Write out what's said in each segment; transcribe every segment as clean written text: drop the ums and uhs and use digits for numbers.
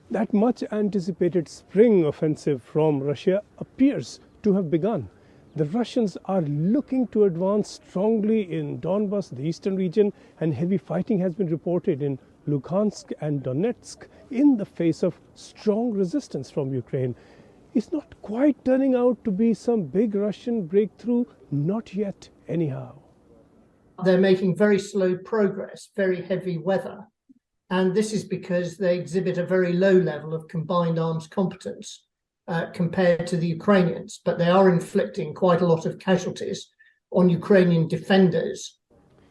That much anticipated spring offensive from Russia appears to have begun. The Russians are looking to advance strongly in Donbas, the eastern region, and heavy fighting has been reported in Luhansk and Donetsk in the face of strong resistance from Ukraine. It's not quite turning out to be some big Russian breakthrough, not yet anyhow. They're making very slow progress, very heavy weather. And this is because they exhibit a very low level of combined arms competence compared to the Ukrainians. But they are inflicting quite a lot of casualties on Ukrainian defenders.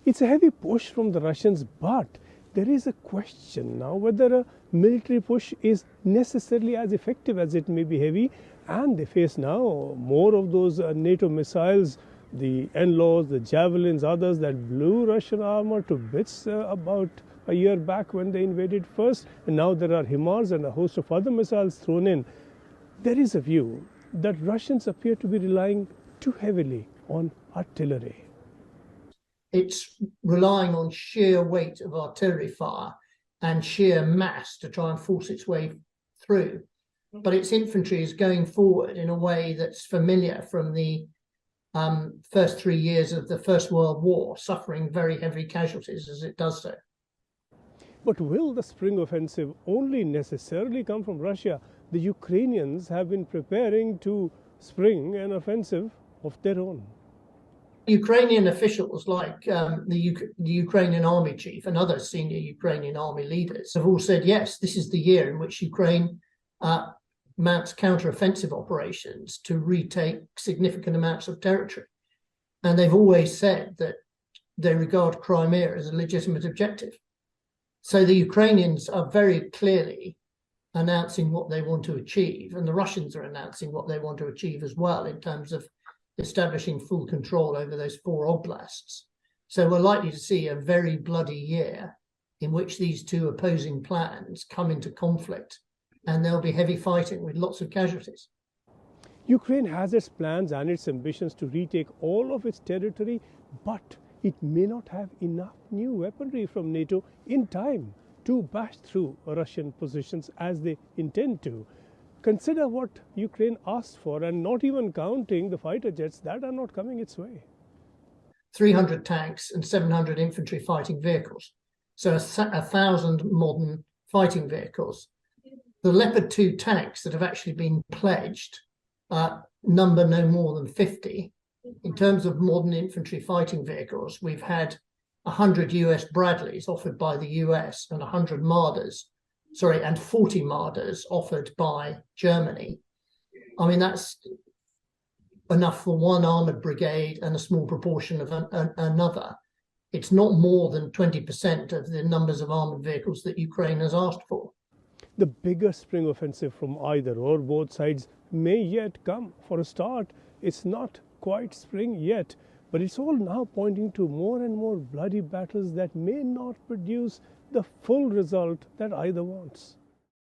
It's a heavy push from the Russians, but there is a question now whether a military push is necessarily as effective as it may be heavy. And they face now more of those NATO missiles, the NLAWs, the Javelins, others that blew Russian armor to bits about a year back when they invaded first, and now there are HIMARS and a host of other missiles thrown in. There is a view that Russians appear to be relying too heavily on artillery. It's relying on sheer weight of artillery fire and sheer mass to try and force its way through. But its infantry is going forward in a way that's familiar from the first 3 years of the First World War, suffering very heavy casualties as it does so. But will the spring offensive only necessarily come from Russia? The Ukrainians have been preparing to spring an offensive of their own. Ukrainian officials like the Ukrainian army chief and other senior Ukrainian army leaders have all said, yes, this is the year in which Ukraine mounts counter-offensive operations to retake significant amounts of territory. And they've always said that they regard Crimea as a legitimate objective. So the Ukrainians are very clearly announcing what they want to achieve, and the Russians are announcing what they want to achieve as well in terms of establishing full control over those 4 oblasts. So we're likely to see a very bloody year in which these two opposing plans come into conflict, and there'll be heavy fighting with lots of casualties. Ukraine has its plans and its ambitions to retake all of its territory, but it may not have enough new weaponry from NATO in time to bash through Russian positions as they intend to. Consider what Ukraine asked for, and not even counting the fighter jets that are not coming its way. 300 tanks and 700 infantry fighting vehicles. So 1,000 modern fighting vehicles. The Leopard 2 tanks that have actually been pledged number no more than 50. In terms of modern infantry fighting vehicles, we've had 100 US Bradleys offered by the US and 100 Marders, and 40 Marders offered by Germany. I mean, that's enough for one armoured brigade and a small proportion of another. It's not more than 20% of the numbers of armoured vehicles that Ukraine has asked for. The bigger spring offensive from either or both sides may yet come. For a start, it's not quite spring yet, but it's all now pointing to more and more bloody battles that may not produce the full result that either wants.